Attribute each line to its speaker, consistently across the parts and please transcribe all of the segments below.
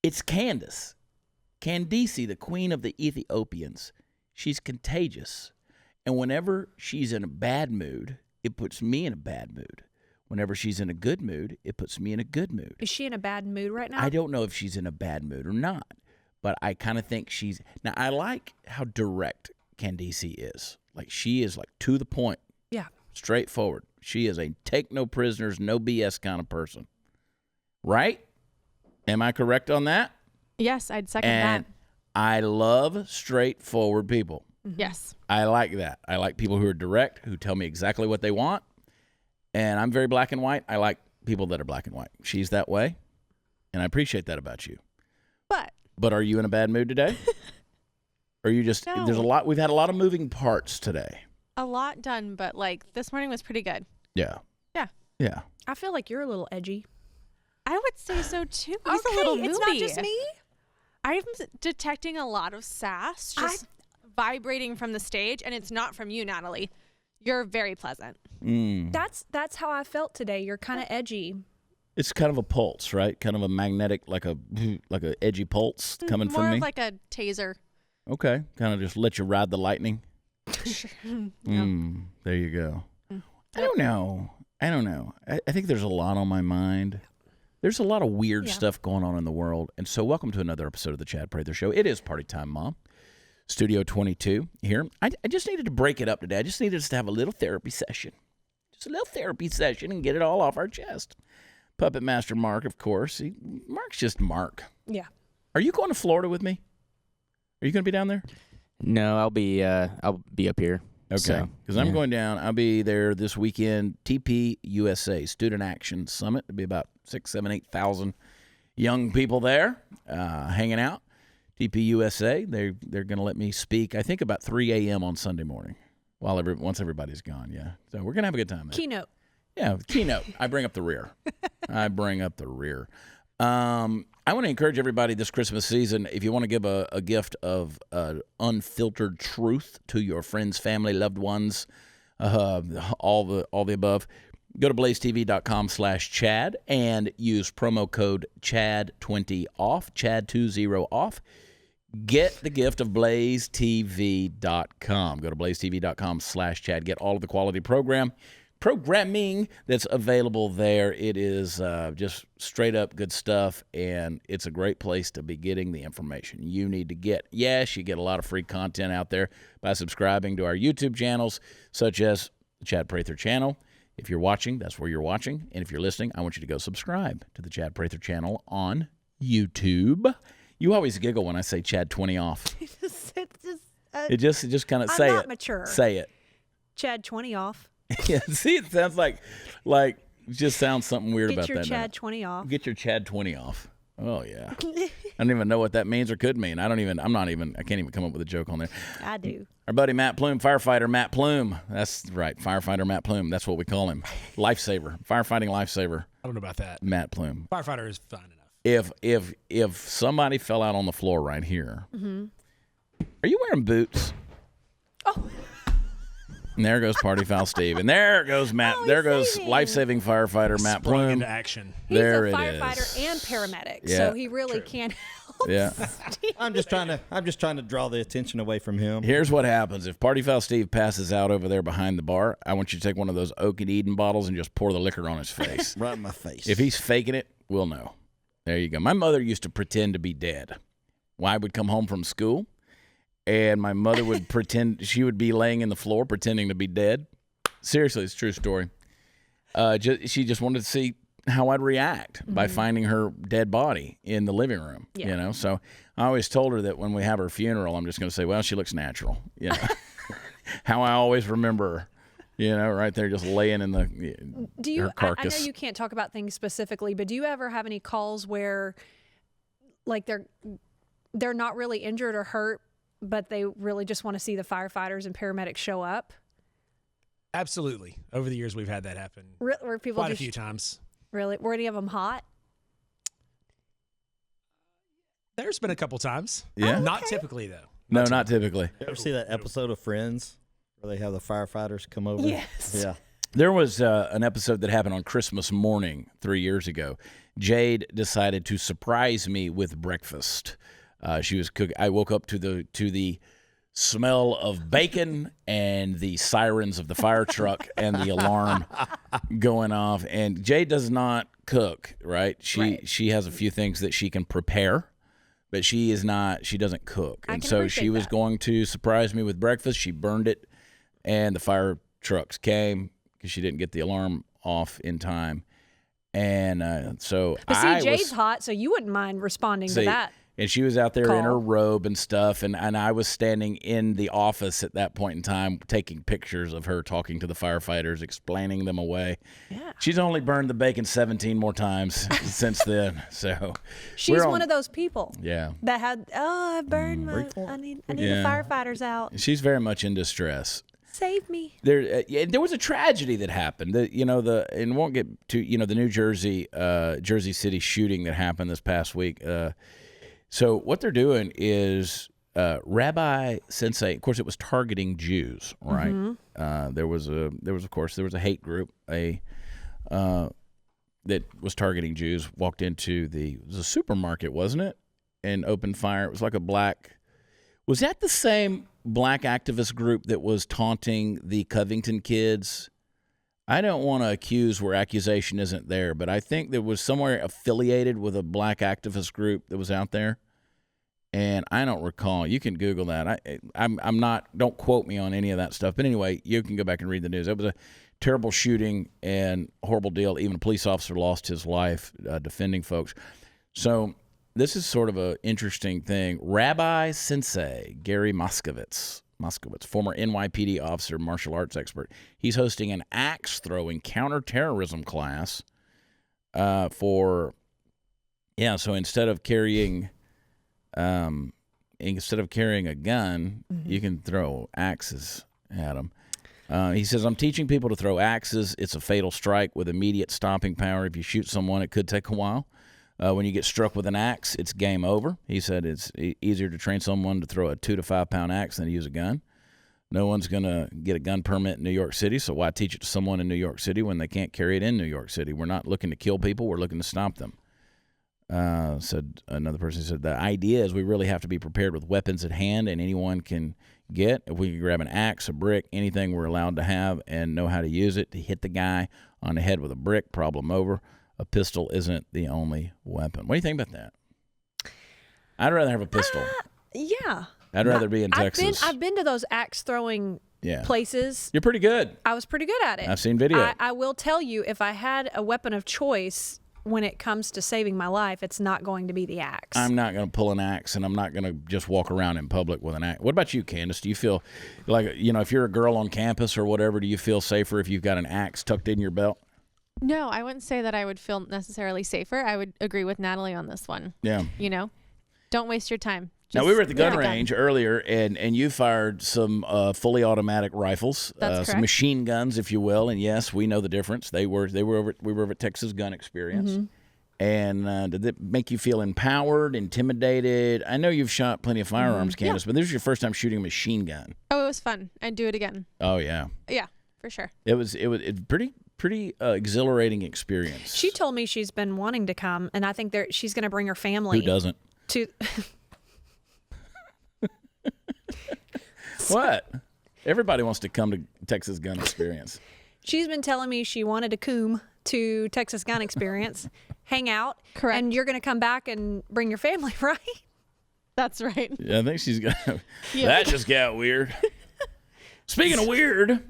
Speaker 1: It's Candace, the queen of the Ethiopians. She's contagious. And whenever she's in a bad mood, it puts me in a bad mood. Whenever she's in a good mood, it puts me in a good mood.
Speaker 2: Is she in a bad mood right now?
Speaker 1: I don't know if she's in a bad mood or not, but I kind of think she's... Now, I like how direct Candace is. Like, she is, like, to the point.
Speaker 2: Yeah.
Speaker 1: Straightforward. She is a take no prisoners, no BS kind of person. Right? Am I correct on that?
Speaker 2: Yes, I'd second
Speaker 1: And
Speaker 2: that.
Speaker 1: I love straightforward people.
Speaker 2: Yes.
Speaker 1: I like that. I like people who are direct, who tell me exactly what they want. And I'm very black and white. I like people that are black and white. She's that way, and I appreciate that about you. But are you in a bad mood today? Or are you just...
Speaker 3: No.
Speaker 1: We've had a lot of moving parts today.
Speaker 3: A lot done, but like this morning was pretty good.
Speaker 1: Yeah.
Speaker 3: Yeah.
Speaker 1: Yeah.
Speaker 2: I feel like you're a little edgy.
Speaker 3: I would say so too. He's a little moody.
Speaker 2: It's not just me.
Speaker 3: I'm detecting a lot of sass just vibrating from the stage, and it's not from you, Natalie. You're very pleasant.
Speaker 2: That's how I felt today. You're kind of edgy.
Speaker 1: It's kind of a pulse, right? Kind of a magnetic, like a edgy pulse coming from me.
Speaker 3: More of like a taser.
Speaker 1: Okay. Kind of just let you ride the lightning. There you go. I don't know. I think there's a lot on my mind. There's a lot of weird stuff going on in the world. And so welcome to another episode of the Chad Prather Show. It is Party Time, Mom. Studio 22 here. I just needed to break it up today. I just needed us to have a little therapy session. Just a little therapy session and get it all off our chest. Puppet Master Mark, of course. Mark's just Mark.
Speaker 2: Yeah.
Speaker 1: Are you going to Florida with me? Are you going to be down there?
Speaker 4: No, I'll be up here.
Speaker 1: Okay, because I'm going down. I'll be there this weekend. TP USA Student Action Summit. There'll be about 6,000, 7,000, 8,000 young people there hanging out. TP USA. They're going to let me speak. I think about 3 a.m. on Sunday morning, once everybody's gone. Yeah, so we're going to have a good time there.
Speaker 2: Keynote.
Speaker 1: Yeah, keynote. I bring up the rear. I want to encourage everybody this Christmas season, if you want to give a gift of unfiltered truth to your friends, family, loved ones, all the above, go to blazetv.com/Chad and use promo code CHAD20OFF, CHAD20OFF. Get the gift of blazetv.com. Go to blazetv.com/Chad. Get all of the quality programming that's available there. It is just straight up good stuff, and it's a great place to be getting the information you need to get. Yes, you get a lot of free content out there by subscribing to our YouTube channels, such as the Chad Prather channel. If you're watching, that's where you're watching. And if you're listening, I want you to go subscribe to the Chad Prather channel on YouTube. You always giggle when I say Chad 20 off. It just kind of say it.
Speaker 2: I'm not mature.
Speaker 1: Say it.
Speaker 2: Chad 20 off.
Speaker 1: Yeah, see, it sounds like it just sounds something weird about that.
Speaker 2: Get your Chad 20 off.
Speaker 1: Get your Chad 20 off. Oh, yeah. I don't even know what that means or could mean. I can't even come up with a joke on there.
Speaker 2: I do.
Speaker 1: Our buddy Matt Plume, firefighter Matt Plume. That's right, firefighter Matt Plume. That's what we call him. Lifesaver, firefighting lifesaver.
Speaker 5: I don't know about that.
Speaker 1: Matt Plume.
Speaker 5: Firefighter is fine enough.
Speaker 1: If somebody fell out on the floor right here, are you wearing boots?
Speaker 2: Oh.
Speaker 1: And there goes Party Foul Steve. And there goes Matt. There goes life-saving firefighter Matt
Speaker 5: Sprung
Speaker 1: Plume.
Speaker 5: into action.
Speaker 2: He's
Speaker 1: there
Speaker 2: a
Speaker 1: it
Speaker 2: firefighter
Speaker 1: is.
Speaker 2: and paramedic,
Speaker 1: Yeah.
Speaker 2: so he really can't help.
Speaker 1: Yeah.
Speaker 6: I'm just trying to draw the attention away from him.
Speaker 1: Here's what happens. If Party Foul Steve passes out over there behind the bar, I want you to take one of those Oak and Eden bottles and just pour the liquor on his face.
Speaker 6: Right in my face.
Speaker 1: If he's faking it, we'll know. There you go. My mother used to pretend to be dead. Well, I would come home from school, and my mother would pretend she would be laying in the floor pretending to be dead. Seriously, it's a true story. She just wanted to see how I'd react by finding her dead body in the living room.
Speaker 2: Yeah.
Speaker 1: You know, so I always told her that when we have her funeral, I'm just going to say, well, she looks natural. You know, how I always remember her. You know, right there, just laying in her carcass.
Speaker 2: I know you can't talk about things specifically, but do you ever have any calls where, like, they're not really injured or hurt, but they really just want to see the firefighters and paramedics show up?
Speaker 5: Absolutely. Over the years, we've had that happen
Speaker 2: Where people
Speaker 5: quite a
Speaker 2: just,
Speaker 5: few times.
Speaker 2: Really? Were any of them hot?
Speaker 5: There's been a couple times.
Speaker 1: Yeah.
Speaker 5: Not typically, though.
Speaker 1: No, not typically.
Speaker 6: You ever see that episode of Friends where they have the firefighters come over?
Speaker 2: Yes.
Speaker 6: Yeah.
Speaker 1: There was an episode that happened on Christmas morning 3 years ago. Jade decided to surprise me with breakfast. She was cooking. I woke up to the smell of bacon and the sirens of the fire truck and the alarm going off. And Jade does not cook, right? She has a few things that she can prepare, but she doesn't cook. And so she was going to surprise me with breakfast. She burned it, and the fire trucks came because she didn't get the alarm off in time. And so
Speaker 2: Jade's hot, so you wouldn't mind responding to that.
Speaker 1: And she was out there in her
Speaker 2: call.
Speaker 1: robe and stuff, and I was standing in the office at that point in time taking pictures of her talking to the firefighters, explaining them away.
Speaker 2: Yeah.
Speaker 1: She's only burned the bacon 17 more times since then. So
Speaker 2: she's one of those people.
Speaker 1: Yeah.
Speaker 2: That had I burned my. I need the firefighters out.
Speaker 1: She's very much in distress.
Speaker 2: Save me.
Speaker 1: There was a tragedy that happened. And won't get to the New Jersey City shooting that happened this past week. So what they're doing is Rabbi Sensei. Of course, it was targeting Jews, right? Mm-hmm. There was a hate group that was targeting Jews. Walked into it was a supermarket, wasn't it? And opened fire. It was like a black. Was that the same black activist group that was taunting the Covington kids? I don't want to accuse where accusation isn't there, but I think there was somewhere affiliated with a black activist group that was out there, and I don't recall. You can Google that. I'm not. Don't quote me on any of that stuff. But anyway, you can go back and read the news. It was a terrible shooting and horrible deal. Even a police officer lost his life defending folks. So this is sort of an interesting thing. Rabbi Sensei Gary Moskowitz, former NYPD officer, martial arts expert. He's hosting an axe-throwing counterterrorism class so instead of carrying a gun, you can throw axes at them. He says, I'm teaching people to throw axes. It's a fatal strike with immediate stopping power. If you shoot someone, it could take a while. When you get struck with an axe, it's game over. He said it's easier to train someone to throw a 2 to 5 pound axe than to use a gun. No one's going to get a gun permit in New York City, so why teach it to someone in New York City when they can't carry it in New York City? We're not looking to kill people. We're looking to stop them. Said another person. Said the idea is we really have to be prepared with weapons at hand, and anyone can get. If we can grab an axe, a brick, anything we're allowed to have, and know how to use it to hit the guy on the head with a brick, problem over. A pistol isn't the only weapon. What do you think about that? I'd rather have a pistol.
Speaker 2: Yeah.
Speaker 1: I'd rather be in Texas.
Speaker 2: I've been to those axe throwing places.
Speaker 1: You're pretty good.
Speaker 2: I was pretty good at it.
Speaker 1: I've seen video.
Speaker 2: I will tell you, if I had a weapon of choice when it comes to saving my life, it's not going to be the axe.
Speaker 1: I'm not going to pull an axe, and I'm not going to just walk around in public with an axe. What about you, Candace? Do you feel like, if you're a girl on campus or whatever, do you feel safer if you've got an axe tucked in your belt?
Speaker 3: No, I wouldn't say that I would feel necessarily safer. I would agree with Natalie on this one.
Speaker 1: Yeah.
Speaker 3: Don't waste your time.
Speaker 1: Now, we were at the gun range earlier, and you fired some fully automatic rifles, some machine guns, if you will. And yes, we know the difference. We were over at Texas Gun Experience. Mm-hmm. And did it make you feel empowered, intimidated? I know you've shot plenty of firearms, Candace, but this was your first time shooting a machine gun.
Speaker 3: Oh, it was fun. I'd do it again.
Speaker 1: Oh yeah.
Speaker 3: Yeah, for sure.
Speaker 1: It was pretty exhilarating experience.
Speaker 2: She told me she's been wanting to come, and I think she's going to bring her family.
Speaker 1: Who doesn't?
Speaker 2: To
Speaker 1: What? Everybody wants to come to Texas Gun Experience.
Speaker 2: She's been telling me she wanted to come to Texas Gun Experience, hang out.
Speaker 3: Correct.
Speaker 2: And you're going to come back and bring your family, right?
Speaker 3: That's right.
Speaker 1: Yeah, I think she's going to. That just got weird. Speaking of weird,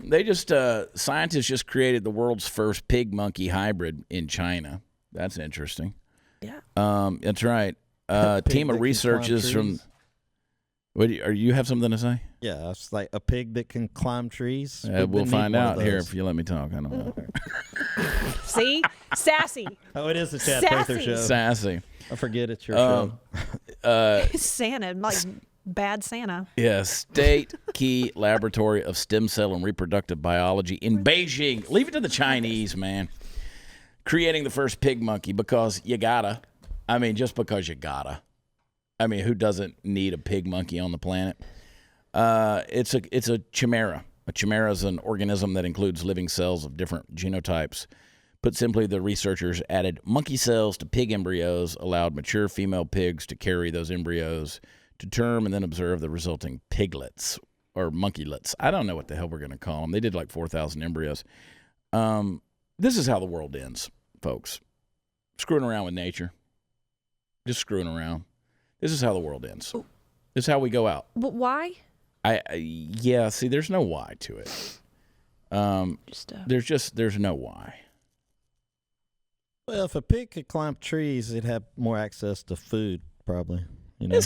Speaker 1: scientists just created the world's first pig-monkey hybrid in China. That's interesting.
Speaker 2: Yeah.
Speaker 1: That's right. Team of researchers from. You have something to say?
Speaker 6: Yeah, it's like a pig that can climb trees.
Speaker 1: We'll find out here if you let me talk. I don't know.
Speaker 2: See? Sassy.
Speaker 6: Oh, it is the Chad Prather Show.
Speaker 1: Sassy.
Speaker 6: I forget it's your show.
Speaker 2: Santa, like bad Santa.
Speaker 1: Yeah, State Key Laboratory of Stem Cell and Reproductive Biology in Beijing. Leave it to the Chinese, man. Creating the first pig monkey because you gotta. I mean, just because you gotta. I mean, who doesn't need a pig monkey on the planet? It's a chimera. A chimera is an organism that includes living cells of different genotypes. Put simply, the researchers added monkey cells to pig embryos, allowed mature female pigs to carry those embryos to term, and then observe the resulting piglets or monkeylets. I don't know what the hell we're going to call them. They did like 4,000 embryos. This is how the world ends, folks. Screwing around with nature. Just screwing around. This is how the world ends. This is how we go out.
Speaker 2: But why?
Speaker 1: Yeah, see, there's no why to it. There's no why.
Speaker 6: Well, if a pig could climb trees, it'd have more access to food, probably. You know?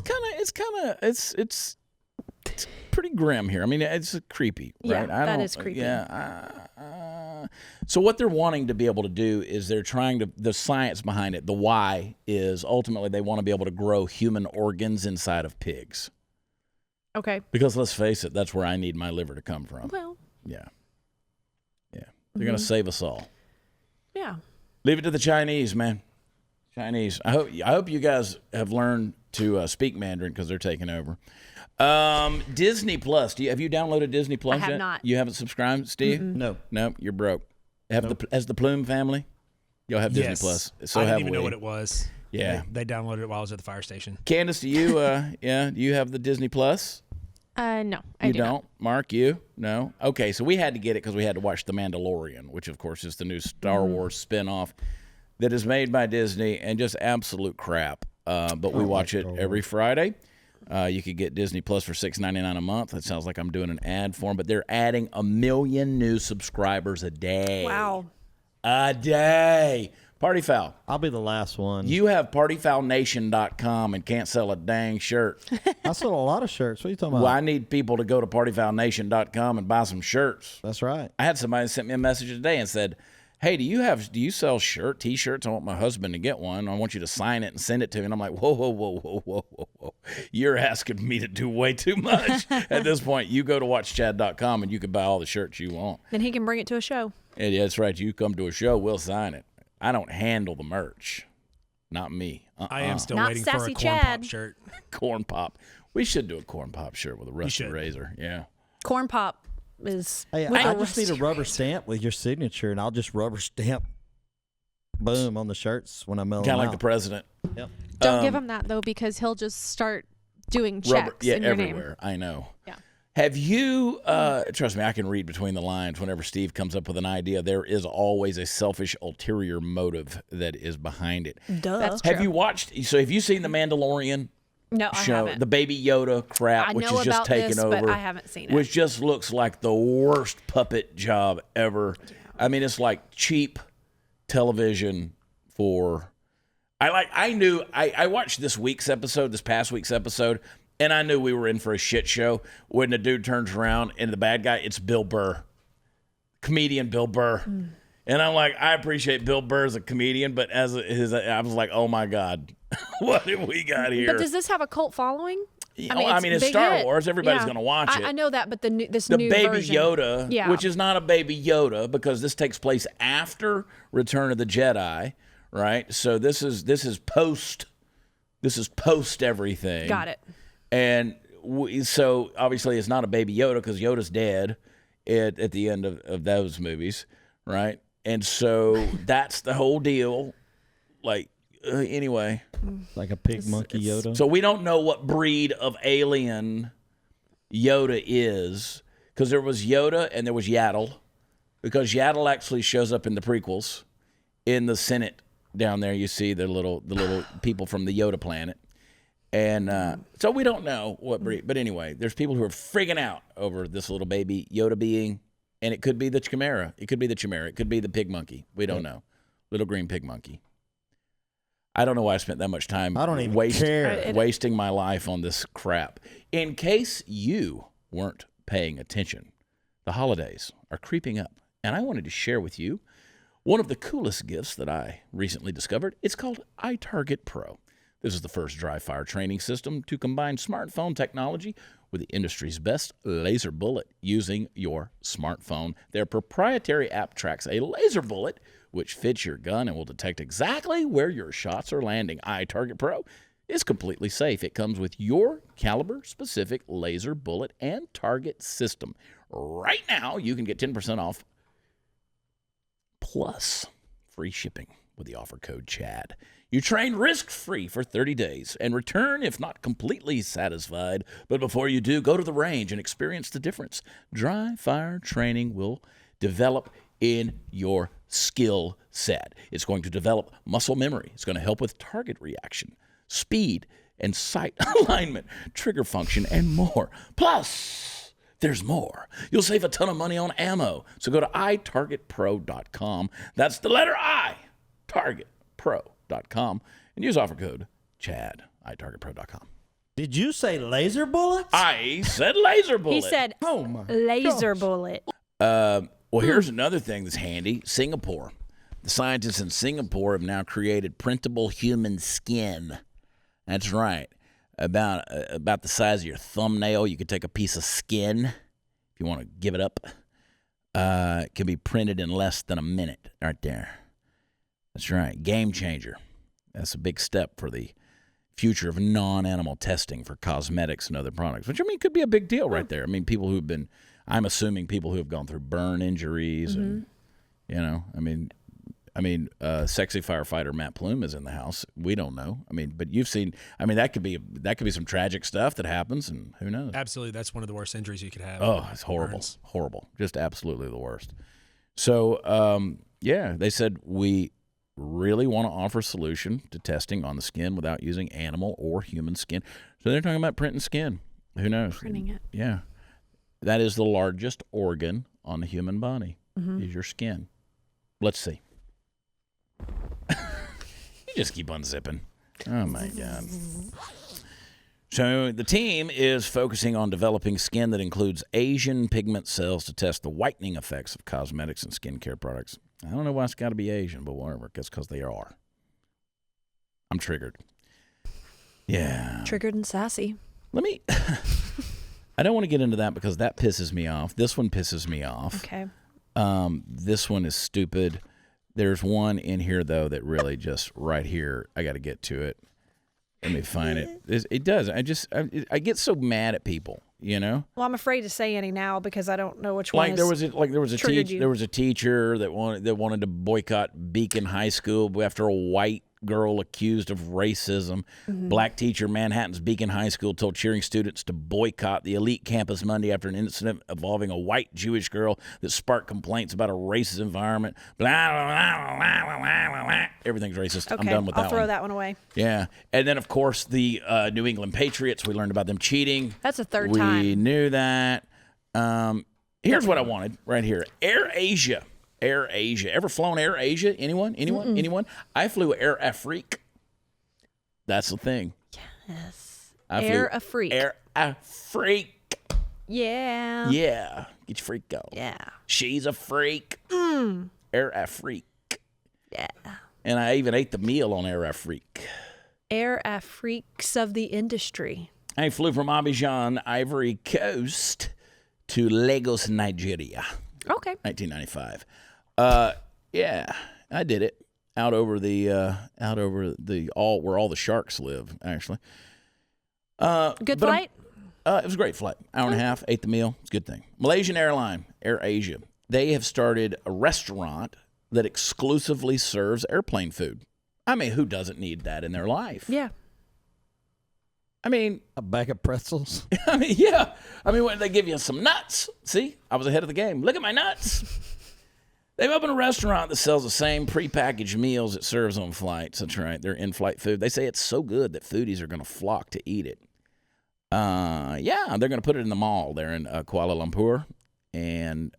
Speaker 1: It's pretty grim here. I mean, it's creepy, right?
Speaker 2: Yeah, that is creepy.
Speaker 1: Yeah. So what they're wanting to be able to do is they're trying to, the science behind it, the why is ultimately they want to be able to grow human organs inside of pigs.
Speaker 2: Okay.
Speaker 1: Because let's face it, that's where I need my liver to come from.
Speaker 2: Well.
Speaker 1: Yeah. They're going to save us all.
Speaker 2: Yeah.
Speaker 1: Leave it to the Chinese, man. Chinese. I hope you guys have learned to speak Mandarin because they're taking over. Disney Plus. Have you downloaded Disney Plus
Speaker 2: I have
Speaker 1: yet?
Speaker 2: not.
Speaker 1: You haven't subscribed, Steve?
Speaker 6: No.
Speaker 1: No, you're broke. Has the Plume family? Y'all have Disney
Speaker 5: Yes.
Speaker 1: Plus. So
Speaker 5: I
Speaker 1: have
Speaker 5: didn't even
Speaker 1: we.
Speaker 5: know what it was.
Speaker 1: Yeah.
Speaker 5: They downloaded it while I was at the fire station.
Speaker 1: Candace, do you? Do you have the Disney Plus?
Speaker 3: No, I
Speaker 1: You
Speaker 3: do
Speaker 1: don't?
Speaker 3: not.
Speaker 1: Mark, you? No? Okay, so we had to get it because we had to watch The Mandalorian, which, of course, is the new Star Wars spinoff that is made by Disney and just absolute crap. But we watch it every Friday. You could get Disney Plus for $6.99 a month. That sounds like I'm doing an ad for them, but they're adding 1 million new subscribers a day.
Speaker 2: Wow.
Speaker 1: A day. Party Foul.
Speaker 6: I'll be the last one.
Speaker 1: You have partyfoulnation.com and can't sell a dang shirt.
Speaker 6: I sold a lot of shirts. What are you talking about?
Speaker 1: Well, I need people to go to partyfoulnation.com and buy some shirts.
Speaker 6: That's right.
Speaker 1: I had somebody sent me a message today and said, hey, do you sell T-shirts? I want my husband to get one. I want you to sign it and send it to me. And I'm like, whoa. You're asking me to do way too much. At this point, you go to watchchad.com and you can buy all the shirts you want.
Speaker 2: Then he can bring it to a show.
Speaker 1: Yeah, that's right. You come to a show, we'll sign it. I don't handle the merch. Not me.
Speaker 5: I am still
Speaker 2: Not
Speaker 5: waiting for a
Speaker 2: Sassy
Speaker 5: corn
Speaker 2: Chad.
Speaker 5: pop shirt.
Speaker 1: Corn Pop. We should do a Corn Pop shirt with a rusty
Speaker 5: should.
Speaker 1: razor. Yeah.
Speaker 2: Corn Pop is.
Speaker 6: Hey,
Speaker 2: with
Speaker 6: I
Speaker 2: a
Speaker 6: just need a
Speaker 2: rusty
Speaker 6: rubber
Speaker 2: razor.
Speaker 6: stamp with your signature, and I'll just rubber stamp, boom, on the shirts when I mail
Speaker 1: Kind
Speaker 6: them
Speaker 1: of like
Speaker 6: out.
Speaker 1: the president.
Speaker 6: Yep.
Speaker 3: Don't give him that though, because he'll just start doing checks in your
Speaker 1: everywhere.
Speaker 3: name.
Speaker 1: I know.
Speaker 3: Yeah.
Speaker 1: Have you, trust me, I can read between the lines. Whenever Steve comes up with an idea, there is always a selfish, ulterior motive that is behind it.
Speaker 2: Duh.
Speaker 3: That's
Speaker 1: Have
Speaker 3: true.
Speaker 1: you watched, so have you seen The Mandalorian
Speaker 2: No, I
Speaker 1: show?
Speaker 2: haven't.
Speaker 1: The Baby Yoda crap,
Speaker 2: I
Speaker 1: which
Speaker 2: know
Speaker 1: is just
Speaker 2: about
Speaker 1: taken
Speaker 2: this,
Speaker 1: over.
Speaker 2: but I haven't seen it.
Speaker 1: Which just looks like the worst puppet job ever. I mean, it's like cheap television for... I watched this past week's episode, and I knew we were in for a shit show when the dude turns around and the bad guy, it's Bill Burr. Comedian Bill Burr. And I'm like, I appreciate Bill Burr as a comedian, but I was like, oh my God, what have we got here?
Speaker 2: But does this have a cult following?
Speaker 1: It's
Speaker 2: big
Speaker 1: Star
Speaker 2: hit.
Speaker 1: Wars. Everybody's
Speaker 2: Yeah.
Speaker 1: going to watch it.
Speaker 2: I know that, but the new
Speaker 1: Baby
Speaker 2: version.
Speaker 1: Yoda,
Speaker 2: Yeah.
Speaker 1: which is not a Baby Yoda because this takes place after Return of the Jedi, right? So this is post everything.
Speaker 2: Got it.
Speaker 1: And so obviously it's not a Baby Yoda because Yoda's dead at the end of those movies, right? And so that's the whole deal. Like, anyway.
Speaker 6: Like a pig monkey Yoda.
Speaker 1: So we don't know what breed of alien Yoda is because there was Yoda and there was Yaddle because Yaddle actually shows up in the prequels in the Senate down there. You see the little people from the Yoda planet. And so we don't know what breed. But anyway, there's people who are freaking out over this little baby Yoda being, and it could be the chimera. It could be the chimera. It could be the pig monkey. We don't know. Little green pig monkey. I don't know why I spent that much time
Speaker 6: I don't even care.
Speaker 1: wasting my life on this crap. In case you weren't paying attention, the holidays are creeping up, and I wanted to share with you one of the coolest gifts that I recently discovered. It's called iTarget Pro. This is the first dry fire training system to combine smartphone technology with the industry's best laser bullet using your smartphone. Their proprietary app tracks a laser bullet which fits your gun and will detect exactly where your shots are landing. iTarget Pro is completely safe. It comes with your caliber-specific laser bullet and target system. Right now, you can get 10% off plus free shipping with the offer code CHAD. You train risk-free for 30 days and return if not completely satisfied. But before you do, go to the range and experience the difference. Dry fire training will develop in your skill set. It's going to develop muscle memory. It's going to help with target reaction, speed, and sight alignment, trigger function, and more. Plus, there's more. You'll save a ton of money on ammo. So go to itargetpro.com. That's the letter I, targetpro.com, and use offer code CHAD, itargetpro.com.
Speaker 6: Did you say laser bullets?
Speaker 1: I said laser bullet.
Speaker 2: He said
Speaker 6: Oh my
Speaker 2: laser
Speaker 6: gosh.
Speaker 2: bullet.
Speaker 1: Well, here's another thing that's handy. Singapore. The scientists in Singapore have now created printable human skin. That's right. About the size of your thumbnail. You could take a piece of skin if you want to give it up. It can be printed in less than a minute right there. That's right. Game changer. That's a big step for the future of non-animal testing for cosmetics and other products, which, I mean, could be a big deal right there. I mean, people who've been, I'm assuming people who have gone through burn injuries and, you know, I mean, sexy firefighter Matt Plume is in the house. We don't know. I mean, but you've seen, I mean, that could be some tragic stuff that happens, and who knows?
Speaker 5: Absolutely. That's one of the worst injuries you could have.
Speaker 1: Oh, it's horrible.
Speaker 5: Burns.
Speaker 1: Horrible. Just absolutely the worst. So, yeah, they said we really want to offer a solution to testing on the skin without using animal or human skin. So they're talking about printing skin. Who knows?
Speaker 2: Printing it.
Speaker 1: Yeah. That is the largest organ on the human body, is your skin. Let's see. You just keep unzipping. Oh, my God. So the team is focusing on developing skin that includes Asian pigment cells to test the whitening effects of cosmetics and skincare products. I don't know why it's got to be Asian, but whatever. It's because they are. I'm triggered. Yeah.
Speaker 2: Triggered and sassy.
Speaker 1: Let me... I don't want to get into that because that pisses me off. This one pisses me off.
Speaker 2: Okay.
Speaker 1: This one is stupid. There's one in here, though, that really just right here, I got to get to it. Let me find it. It does. I get so mad at people, you know?
Speaker 2: Well, I'm afraid to say any now because I don't know which
Speaker 1: Like
Speaker 2: one
Speaker 1: there was a teacher that wanted to boycott Beacon High School after a white girl accused of racism. Black teacher, Manhattan's Beacon High School, told cheering students to boycott the elite campus Monday after an incident involving a white Jewish girl that sparked complaints about a racist environment. Blah, blah, blah, blah, blah, blah. Everything's racist.
Speaker 2: Okay,
Speaker 1: I'm done with that
Speaker 2: I'll throw
Speaker 1: one.
Speaker 2: that one away.
Speaker 1: Yeah. And then, of course, the New England Patriots, we learned about them cheating.
Speaker 2: That's the third
Speaker 1: We
Speaker 2: time.
Speaker 1: knew that. Here's what I wanted right here. Air Asia. Ever flown Air Asia? Anyone? Anyone? I flew Air Afrique. That's the thing.
Speaker 2: Yes.
Speaker 1: I flew
Speaker 2: Air Afrique.
Speaker 1: Air Afrique.
Speaker 2: Yeah.
Speaker 1: Yeah. Get your freak on.
Speaker 2: Yeah.
Speaker 1: She's a freak. Air Afrique.
Speaker 2: Yeah.
Speaker 1: And I even ate the meal on Air Afrique.
Speaker 2: Air Afriques of the industry.
Speaker 1: I flew from Abidjan, Ivory Coast, to Lagos, Nigeria.
Speaker 2: Okay.
Speaker 1: 1995. Yeah, I did it out over the where all the sharks live. Actually,
Speaker 2: Good flight?
Speaker 1: It was a great flight. Hour and a half. Ate the meal. It's a good thing. Malaysian airline, Air Asia. They have started a restaurant that exclusively serves airplane food. I mean, who doesn't need that in their life?
Speaker 2: Yeah.
Speaker 1: I mean,
Speaker 6: A bag of pretzels.
Speaker 1: yeah. I mean, when they give you some nuts. See, I was ahead of the game. Look at my nuts. They've opened a restaurant that sells the same prepackaged meals it serves on flights. That's right. They're in-flight food. They say it's so good that foodies are going to flock to eat it. Yeah, they're going to put it in the mall there in Kuala Lumpur. And,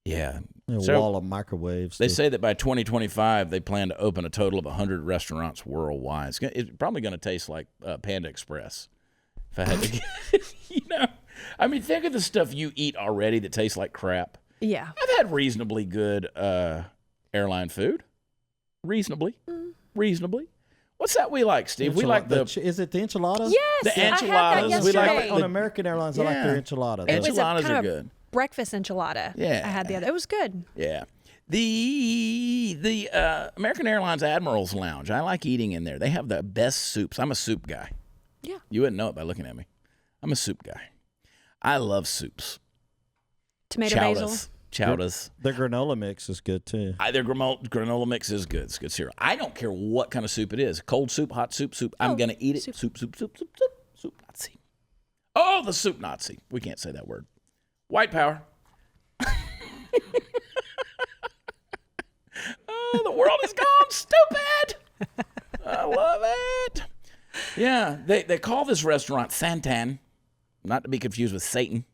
Speaker 1: yeah.
Speaker 6: A wall of microwaves.
Speaker 1: They say that by 2025, they plan to open a total of 100 restaurants worldwide. It's probably going to taste like Panda Express. If I had to, you know, I mean, think of the stuff you eat already that tastes like crap.
Speaker 2: Yeah.
Speaker 1: I've had reasonably good airline food. Reasonably. What's that we like, Steve? We like the
Speaker 6: is it the enchiladas?
Speaker 2: Yes.
Speaker 1: The
Speaker 2: I had that
Speaker 1: enchiladas. We
Speaker 2: yesterday.
Speaker 1: like
Speaker 6: On American Airlines, I like their enchiladas.
Speaker 2: It was a
Speaker 1: enchiladas
Speaker 2: kind
Speaker 1: are
Speaker 2: of
Speaker 1: good.
Speaker 2: breakfast enchilada.
Speaker 1: Yeah.
Speaker 2: I had the other. It was good.
Speaker 1: Yeah. The American Airlines Admiral's Lounge. I like eating in there. They have the best soups. I'm a soup guy.
Speaker 2: Yeah.
Speaker 1: You wouldn't know it by looking at me. I'm a soup guy. I love soups.
Speaker 2: Tomato basil.
Speaker 1: Chowdas.
Speaker 6: Their granola mix is good too.
Speaker 1: Their granola mix is good. It's good cereal. I don't care what kind of soup it is. Cold soup, hot soup. I'm going to eat it. Soup. Soup Nazi. Oh, the soup Nazi. We can't say that word. White power. Oh, the world is gone stupid. I love it. Yeah, they call this restaurant Santan, not to be confused with Satan.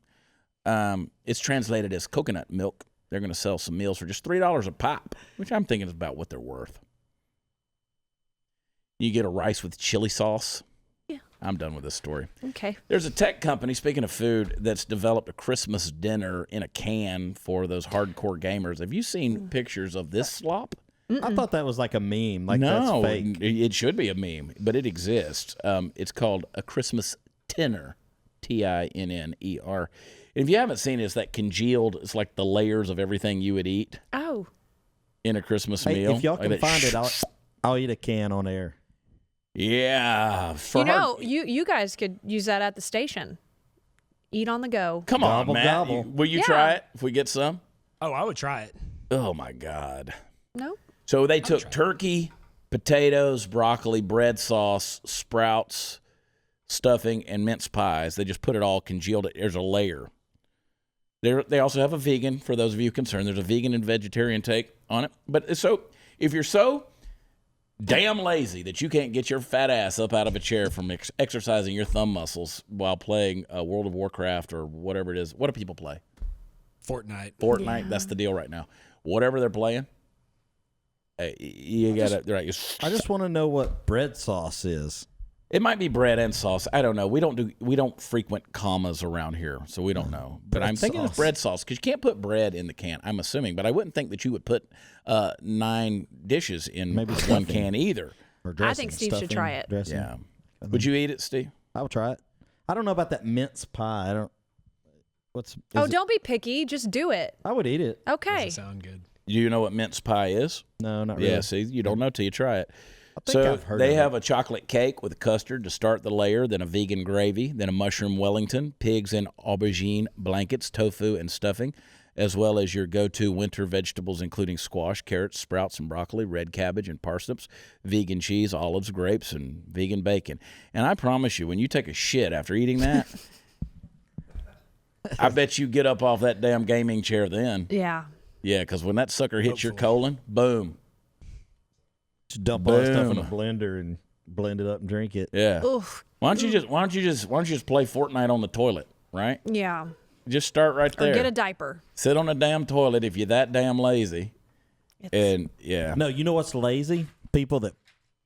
Speaker 1: It's translated as coconut milk. They're going to sell some meals for just $3 a pop, which I'm thinking is about what they're worth. You get a rice with chili sauce.
Speaker 2: Yeah.
Speaker 1: I'm done with this story.
Speaker 2: Okay.
Speaker 1: There's a tech company, speaking of food, that's developed a Christmas dinner in a can for those hardcore gamers. Have you seen pictures of this slop?
Speaker 6: I thought that was like a meme. Like
Speaker 1: No,
Speaker 6: that's fake.
Speaker 1: it should be a meme, but it exists. It's called a Christmas Tinner, Tinner. And if you haven't seen it, it's that congealed, it's like the layers of everything you would eat
Speaker 2: Oh.
Speaker 1: in a Christmas
Speaker 6: Hey,
Speaker 1: meal.
Speaker 6: if y'all
Speaker 1: Like
Speaker 6: can
Speaker 1: that.
Speaker 6: find it, I'll eat a can on air.
Speaker 1: Yeah.
Speaker 2: You know, you guys could use that at the station. Eat on the go.
Speaker 1: Come
Speaker 6: Gobble,
Speaker 1: on, Matt.
Speaker 6: gobble.
Speaker 1: Will you
Speaker 2: Yeah.
Speaker 1: try it if we get some?
Speaker 5: Oh, I would try it.
Speaker 1: Oh, my God.
Speaker 2: No?
Speaker 1: So they took turkey, potatoes, broccoli, bread sauce, sprouts, stuffing, and mince pies. They just put it all congealed. There's a layer. They also have a vegan, for those of you concerned. There's a vegan and vegetarian take on it. But so if you're so damn lazy that you can't get your fat ass up out of a chair from exercising your thumb muscles while playing World of Warcraft or whatever it is. What do people play?
Speaker 5: Fortnite.
Speaker 2: Yeah.
Speaker 1: That's the deal right now. Whatever they're playing, you got to. Right,
Speaker 6: I just want to know what bread sauce is.
Speaker 1: it might be bread and sauce. I don't know. We don't frequent commas around here, so we don't know. But
Speaker 6: Bread
Speaker 1: I'm thinking it's
Speaker 6: sauce.
Speaker 1: bread sauce because you can't put bread in the can. I'm assuming, but I wouldn't think that you would put 9 dishes in
Speaker 6: Maybe
Speaker 1: one
Speaker 6: stuffing.
Speaker 1: can either.
Speaker 6: Or
Speaker 2: I think Steve should
Speaker 6: stuffing,
Speaker 2: try it.
Speaker 6: dressing.
Speaker 1: Yeah. Would you eat it, Steve?
Speaker 6: I will try it. I don't know about that mince pie. I don't.
Speaker 2: Don't be picky. Just do it.
Speaker 6: I would eat it.
Speaker 2: Okay.
Speaker 5: Doesn't sound good.
Speaker 1: Do you know what mince pie is?
Speaker 6: No, not really.
Speaker 1: Yeah. See, you don't know till you try it.
Speaker 6: I think
Speaker 1: So
Speaker 6: I've heard
Speaker 1: they
Speaker 6: of
Speaker 1: have
Speaker 6: it.
Speaker 1: a chocolate cake with custard to start the layer, then a vegan gravy, then a mushroom Wellington, pigs and aubergine blankets, tofu and stuffing, as well as your go-to winter vegetables, including squash, carrots, sprouts, and broccoli, red cabbage and parsnips, vegan cheese, olives, grapes, and vegan bacon. And I promise you, when you take a shit after eating that, I bet you get up off that damn gaming chair then.
Speaker 2: Yeah.
Speaker 1: Yeah, because when that sucker hits your colon, boom.
Speaker 6: Just dump all that stuff in a
Speaker 1: Boom.
Speaker 6: blender and blend it up and drink it.
Speaker 1: Yeah.
Speaker 2: Oof.
Speaker 1: Why don't you just play Fortnite on the toilet, right?
Speaker 2: Yeah.
Speaker 1: Just start right
Speaker 2: Or
Speaker 1: there.
Speaker 2: get a diaper.
Speaker 1: Sit on a damn toilet if you're that damn lazy. And yeah.
Speaker 6: No, you know what's lazy? People that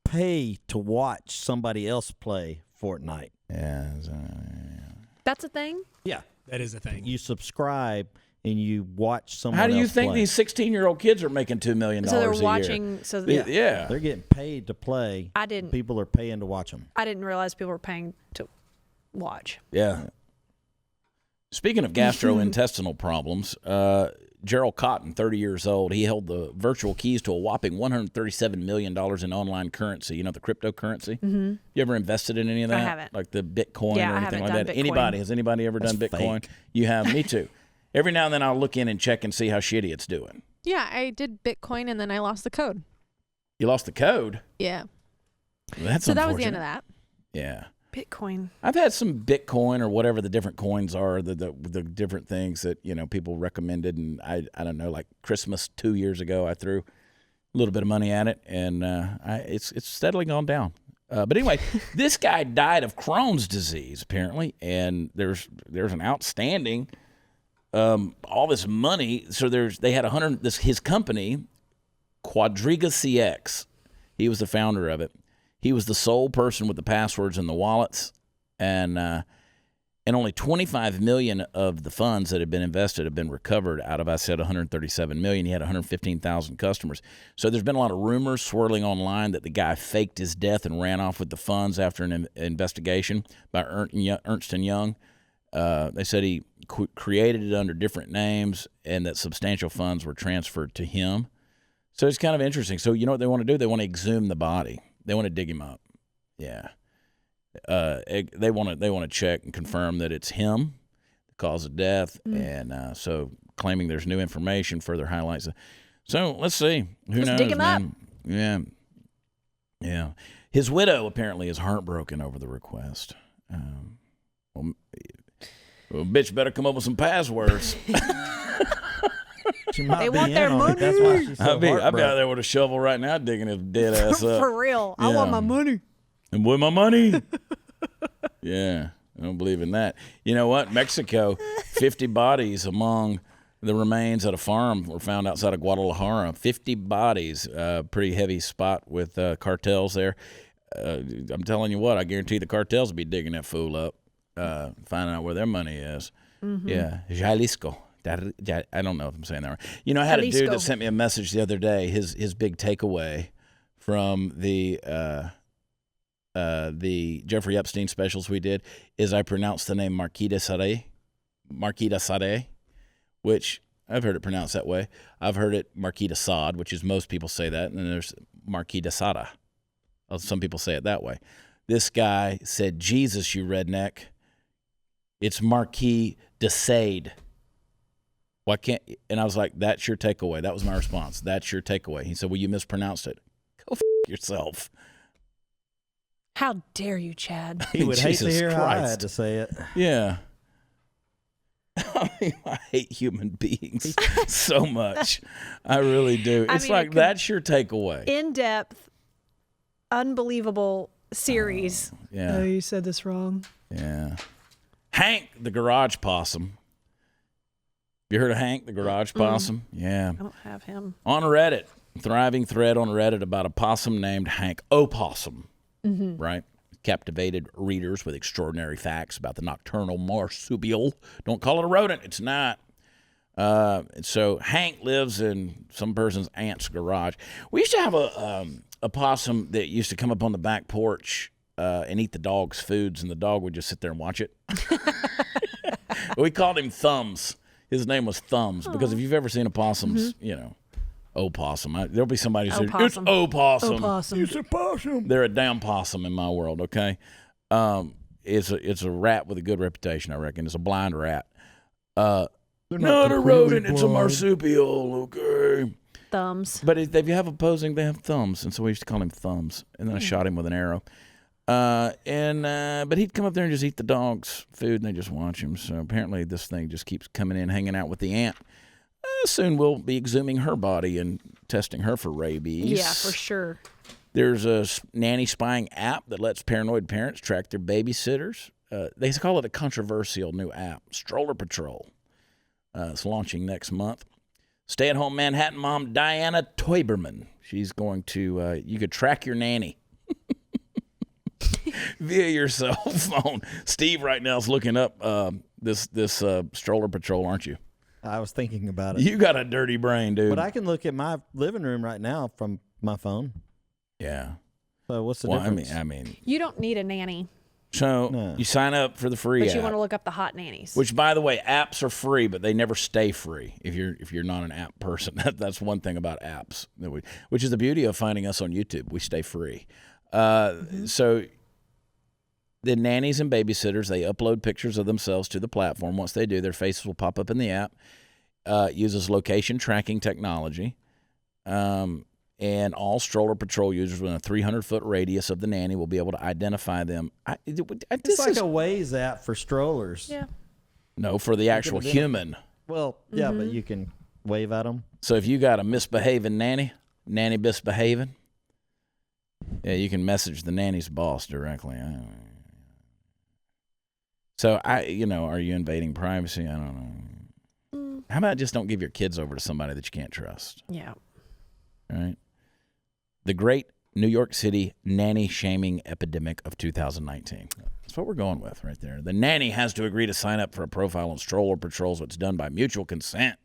Speaker 6: pay to watch somebody else play Fortnite.
Speaker 1: Yeah.
Speaker 2: That's a thing?
Speaker 6: Yeah.
Speaker 5: That is a thing.
Speaker 6: You subscribe and you watch someone
Speaker 1: How do you
Speaker 6: else
Speaker 1: think
Speaker 6: play.
Speaker 1: these 16-year-old kids are making $2 million
Speaker 2: So they're
Speaker 1: a year?
Speaker 2: watching. So
Speaker 1: Yeah.
Speaker 6: They're getting paid to play.
Speaker 2: I didn't.
Speaker 6: People are paying to watch them.
Speaker 2: I didn't realize people were paying to watch.
Speaker 1: Yeah. Speaking of gastrointestinal problems, Gerald Cotton, 30 years old, he held the virtual keys to a whopping $137 million in online currency. You know, the cryptocurrency? Mm-hmm. You ever invested in any of that?
Speaker 2: haven't.
Speaker 1: Like the Bitcoin
Speaker 2: Yeah,
Speaker 1: or
Speaker 2: I
Speaker 1: anything
Speaker 2: haven't
Speaker 1: like
Speaker 2: done
Speaker 1: that?
Speaker 2: Bitcoin.
Speaker 1: Anybody? Has anybody ever done
Speaker 6: That's
Speaker 1: Bitcoin?
Speaker 6: fake.
Speaker 1: You have? Me too. Every now and then I'll look in and check and see how shitty it's doing.
Speaker 3: Yeah, I did Bitcoin and then I lost the code.
Speaker 1: You lost the code?
Speaker 3: Yeah.
Speaker 1: That's
Speaker 3: So that was the
Speaker 1: unfortunate.
Speaker 3: end of that.
Speaker 1: Yeah.
Speaker 2: Bitcoin.
Speaker 1: I've had some Bitcoin or whatever the different coins are, the different things that, you know, people recommended. And I don't know, like Christmas 2 years ago, I threw a little bit of money at it, and it's steadily gone down. But anyway, this guy died of Crohn's disease, apparently, and there's an outstanding all this money. So they had his company, Quadriga CX. He was the founder of it. He was the sole person with the passwords and the wallets, and only 25 million of the funds that had been invested have been recovered out of, I said, 137 million. He had 115,000 customers. So there's been a lot of rumors swirling online that the guy faked his death and ran off with the funds after an investigation by Ernst & Young. They said he created it under different names and that substantial funds were transferred to him. So it's kind of interesting. So you know what they want to do? They want to exhume the body. They want to dig him up. Yeah. They want to check and confirm that it's him, the cause of death, and so claiming there's new information further highlights it. So let's see. Who knows?
Speaker 2: Dig him up.
Speaker 1: Yeah. Yeah. His widow apparently is heartbroken over the request. Well, bitch better come up with some passwords.
Speaker 6: She might
Speaker 2: They
Speaker 6: be
Speaker 2: want
Speaker 6: in
Speaker 2: their
Speaker 6: on it. That's why she's so
Speaker 1: I'll be out
Speaker 6: heartbroken.
Speaker 1: there with a shovel right now digging his dead ass up.
Speaker 2: For real. I want my money.
Speaker 1: And with my money. Yeah, I don't believe in that. You know what? Mexico, 50 bodies among the remains at a farm were found outside of Guadalajara. 50 bodies, pretty heavy spot with cartels there. I'm telling you what, I guarantee the cartels will be digging that fool up, finding out where their money is. Yeah, Jalisco. I don't know if I'm saying that right. You know, I had a dude
Speaker 2: Jalisco.
Speaker 1: that sent me a message the other day. His big takeaway from the Jeffrey Epstein specials we did is I pronounced the name Marquis de Sade, which I've heard it pronounced that way. I've heard it Marquis de Sade, which is most people say that, and then there's Marquis de Sada. Some people say it that way. This guy said, Jesus, you redneck. It's Marquis de Sade. Why can't? And I was like, that's your takeaway. That was my response. That's your takeaway. He said, well, you mispronounced it. Go yourself.
Speaker 2: How dare you, Chad?
Speaker 6: He would hate to
Speaker 1: Jesus
Speaker 6: hear how I had
Speaker 1: Christ.
Speaker 6: to say it.
Speaker 1: Yeah. I hate human beings so much. I really do.
Speaker 2: I
Speaker 1: It's
Speaker 2: mean,
Speaker 1: like,
Speaker 2: it could-
Speaker 1: that's your takeaway.
Speaker 2: In-depth, unbelievable series.
Speaker 1: Yeah.
Speaker 2: Oh, you said this wrong.
Speaker 1: Yeah. Hank, the garage possum. You heard of Hank, the garage possum? Yeah.
Speaker 2: I don't have him.
Speaker 1: On Reddit, thriving thread on Reddit about a possum named Hank Opossum, right? Captivated readers with extraordinary facts about the nocturnal marsupial. Don't call it a rodent. It's not. So Hank lives in some person's aunt's garage. We used to have a possum that used to come up on the back porch and eat the dog's foods, and the dog would just sit there and watch it. We called him Thumbs. His name was Thumbs because if you've ever seen a possum's, you know, opossum, there'll be somebody who says, it's
Speaker 2: Opossum.
Speaker 1: opossum.
Speaker 2: Opossum.
Speaker 6: It's a possum.
Speaker 1: They're a damn possum in my world, okay? It's a rat with a good reputation, I reckon. It's a blind rat. Not a rodent, it's a marsupial, okay?
Speaker 2: Thumbs.
Speaker 1: But if they have opposing, they have thumbs, and so we used to call him Thumbs. And then I shot him with an arrow. But he'd come up there and just eat the dog's food, and they just watch him. So apparently this thing just keeps coming in, hanging out with the aunt. Soon we'll be exhuming her body and testing her for rabies.
Speaker 2: Yeah, for sure.
Speaker 1: There's a nanny spying app that lets paranoid parents track their babysitters. They call it a controversial new app, Stroller Patrol. It's launching next month. Stay-at-home Manhattan mom Diana Toiberman. She's going to, you could track your nanny via your cell phone. Steve right now is looking up this Stroller Patrol, aren't you?
Speaker 6: I was thinking about it.
Speaker 1: You got a dirty brain, dude.
Speaker 6: But I can look at my living room right now from my phone.
Speaker 1: Yeah.
Speaker 6: So what's the
Speaker 1: Well,
Speaker 6: difference?
Speaker 1: I mean,
Speaker 2: You don't need a nanny,
Speaker 1: so
Speaker 6: No.
Speaker 1: you sign up for the free
Speaker 2: but
Speaker 1: app.
Speaker 2: you want to look up the hot nannies.
Speaker 1: Which, by the way, apps are free, but they never stay free if you're not an app person. That's one thing about apps, which is the beauty of finding us on YouTube. We stay free. So the nannies and babysitters, they upload pictures of themselves to the platform. Once they do, their faces will pop up in the app. Uses location tracking technology. And all Stroller Patrol users within a 300-foot radius of the nanny will be able to identify them.
Speaker 6: It's like a Waze app for strollers.
Speaker 2: Yeah.
Speaker 1: No, for the actual
Speaker 6: been a-
Speaker 1: human.
Speaker 6: Well, yeah, but you can wave at them.
Speaker 1: So if you got a misbehaving nanny misbehaving, yeah, you can message the nanny's boss directly. So are you invading privacy? I don't know. How about just don't give your kids over to somebody that you can't trust?
Speaker 2: Yeah.
Speaker 1: All right. The great New York City nanny shaming epidemic of 2019. That's what we're going with right there. The nanny has to agree to sign up for a profile on Stroller Patrol, so it's done by mutual consent.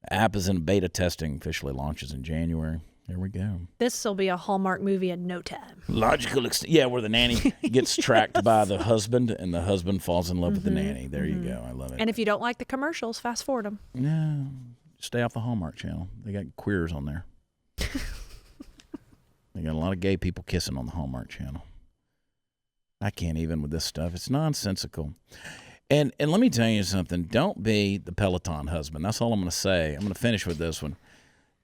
Speaker 1: The app is in beta testing, officially launches in January. There we go.
Speaker 2: This will be a Hallmark movie in no time.
Speaker 1: Logical yeah, where the nanny gets tracked by the husband and the husband falls in love with the nanny. There you go. I love it.
Speaker 2: And if you don't like the commercials, fast forward them.
Speaker 1: No, stay off the Hallmark Channel. They got queers on there. They got a lot of gay people kissing on the Hallmark Channel. I can't even with this stuff. It's nonsensical. And let me tell you something. Don't be the Peloton husband. That's all I'm going to say. I'm going to finish with this one.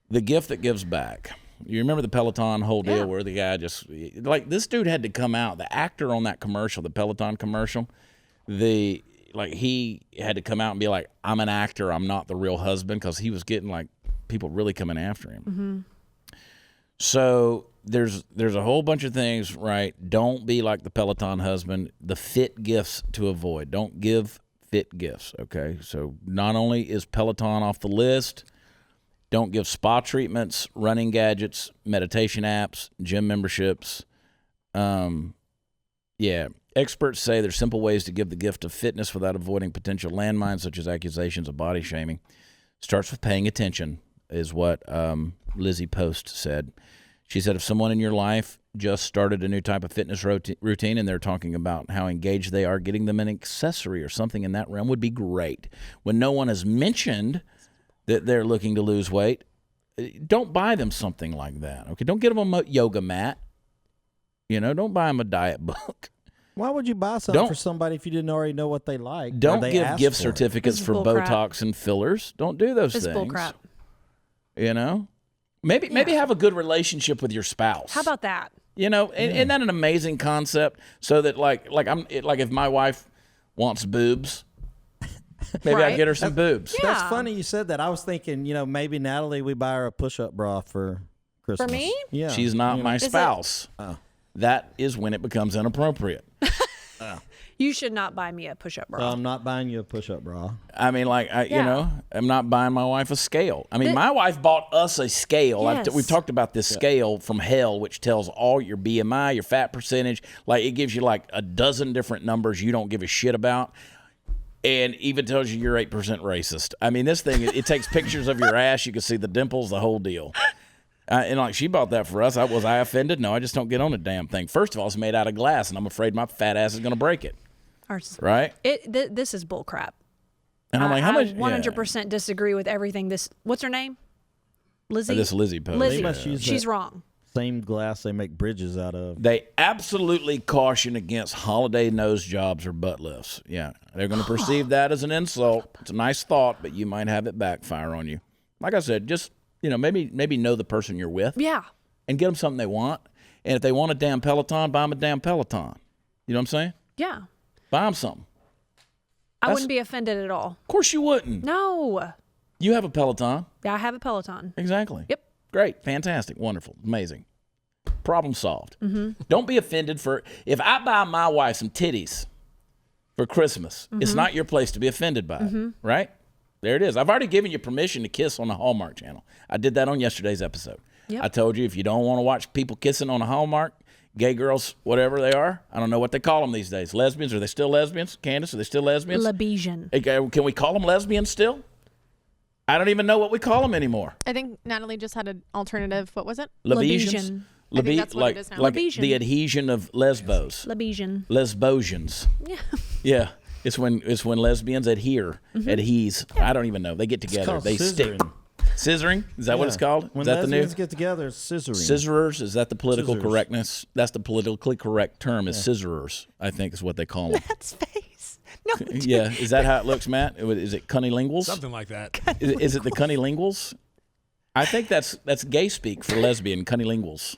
Speaker 1: The gift that gives back. You remember the Peloton whole deal where the guy just, like, this dude had to come out. The actor on that commercial, the Peloton commercial, he had to come out and be like, I'm an actor. I'm not the real husband, because he was getting, like, people really coming after him. Mm-hmm. So there's a whole bunch of things, right? Don't be like the Peloton husband. The fit gifts to avoid. Don't give fit gifts, okay? So not only is Peloton off the list, don't give spa treatments, running gadgets, meditation apps, gym memberships. Experts say there's simple ways to give the gift of fitness without avoiding potential landmines, such as accusations of body shaming. Starts with paying attention, is what Lizzie Post said. She said if someone in your life just started a new type of fitness routine and they're talking about how engaged they are, getting them an accessory or something in that realm would be great. When no one has mentioned that they're looking to lose weight, don't buy them something like that. Okay, don't get them a yoga mat. Don't buy them a diet book.
Speaker 6: Why would you buy something for somebody if you didn't already know what they like?
Speaker 1: Don't give gift certificates for Botox and fillers. Don't do those things.
Speaker 2: It's bullcrap.
Speaker 1: Maybe have a good relationship with your spouse.
Speaker 2: How about that?
Speaker 1: Isn't that an amazing concept? So that like if my wife wants boobs, maybe I get her some boobs.
Speaker 2: Yeah.
Speaker 6: That's funny you said that. I was thinking, maybe Natalie, we buy her a push-up bra for Christmas.
Speaker 2: For me?
Speaker 6: Yeah.
Speaker 1: She's not my spouse. That is when it becomes inappropriate.
Speaker 2: You should not buy me a push-up bra.
Speaker 6: I'm not buying you a push-up bra.
Speaker 1: I mean, I'm not buying my wife a scale. I mean, my wife bought us a scale.
Speaker 2: Yes.
Speaker 1: We've talked about this scale from hell, which tells all your BMI, your fat percentage. Like, it gives you like a dozen different numbers you don't give a shit about. And even tells you you're 8% racist. I mean, this thing, it takes pictures of your ass. You can see the dimples, the whole deal. And like, she bought that for us. Was I offended? No, I just don't get on a damn thing. First of all, it's made out of glass, and I'm afraid my fat ass is going to break it. Right?
Speaker 2: This is bull crap.
Speaker 1: And I'm like, how much?
Speaker 2: I 100% disagree with everything. What's her name? Lizzie?
Speaker 1: This Lizzie Post.
Speaker 2: Lizzie. She's wrong.
Speaker 6: Same glass they make bridges out of.
Speaker 1: They absolutely caution against holiday nose jobs or butt lifts. Yeah, they're going to perceive that as an insult. It's a nice thought, but you might have it backfire on you. Like I said, just maybe know the person you're with.
Speaker 2: Yeah.
Speaker 1: And get them something they want. And if they want a damn Peloton, buy them a damn Peloton. You know what I'm saying?
Speaker 2: Yeah.
Speaker 1: Buy them something.
Speaker 2: I wouldn't be offended at all.
Speaker 1: Of course you wouldn't.
Speaker 2: No.
Speaker 1: You have a Peloton.
Speaker 2: Yeah, I have a Peloton.
Speaker 1: Exactly.
Speaker 2: Yep.
Speaker 1: Great. Fantastic. Wonderful. Amazing. Problem solved. Mm-hmm. Don't be offended if I buy my wife some titties for Christmas, it's not your place to be offended by it, right? There it is. I've already given you permission to kiss on the Hallmark Channel. I did that on yesterday's episode. Yep. I told you if you don't want to watch people kissing on a Hallmark, gay girls, whatever they are, I don't know what they call them these days. Lesbians? Are they still lesbians? Candace, are they still lesbians?
Speaker 2: Lebesian.
Speaker 1: Can we call them lesbians still? I don't even know what we call them anymore.
Speaker 3: I think Natalie just had an alternative. What was it?
Speaker 1: Lebesians?
Speaker 3: I think that's what it is now.
Speaker 1: Like
Speaker 2: Lebesian.
Speaker 1: the adhesion of Lesbos.
Speaker 2: Lebesian.
Speaker 1: Lesbosians.
Speaker 2: Yeah.
Speaker 1: Yeah. It's when lesbians adhere. Adheres. I don't even know. They get together. They stick. Scissoring? Is that what it's called?
Speaker 6: When
Speaker 1: is that
Speaker 6: lesbians
Speaker 1: the new?
Speaker 6: Get together, it's scissoring.
Speaker 1: Scissorers? Is that the political
Speaker 6: Scissors.
Speaker 1: correctness? That's the politically correct term. Is scissorers? I think is what they call them.
Speaker 2: That's face. No.
Speaker 1: Yeah. Is that how it looks, Matt? Is it cunnilinguals?
Speaker 5: Something like that.
Speaker 1: Is it the cunnilinguals? I think that's gay speak for lesbian, cunnilinguals.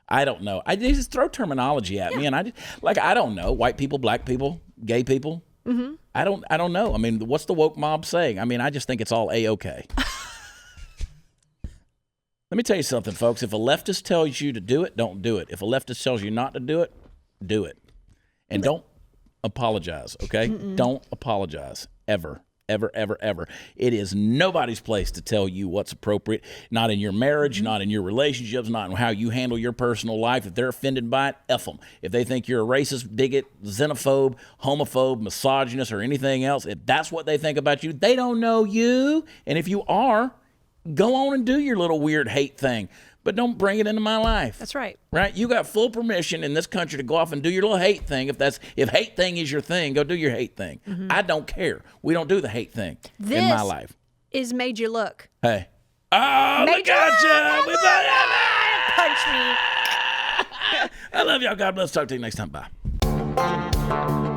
Speaker 1: I don't know. I just throw terminology at me, and I don't know. White people, black people, gay people. Mm-hmm. I don't know. I mean, what's the woke mob saying? I mean, I just think it's all A-okay. Let me tell you something, folks. If a leftist tells you to do it, don't do it. If a leftist tells you not to do it, do it. And don't apologize, okay? Don't apologize, ever. Ever, ever, ever. It is nobody's place to tell you what's appropriate, not in your marriage, not in your relationships, not in how you handle your personal life. If they're offended by it, F them. If they think you're a racist, bigot, xenophobe, homophobe, misogynist, or anything else, if that's what they think about you, they don't know you. And if you are, go on and do your little weird hate thing. but don't bring it into my life.
Speaker 2: That's right.
Speaker 1: Right? You got full permission in this country to go off and do your little hate thing. If hate thing is your thing, go do your hate thing. I don't care. We don't do the hate thing in my life.
Speaker 2: Is made you look.
Speaker 1: Hey. Oh, look at you. We
Speaker 2: Punch me.
Speaker 1: I love y'all. God bless. Talk to you next time. Bye.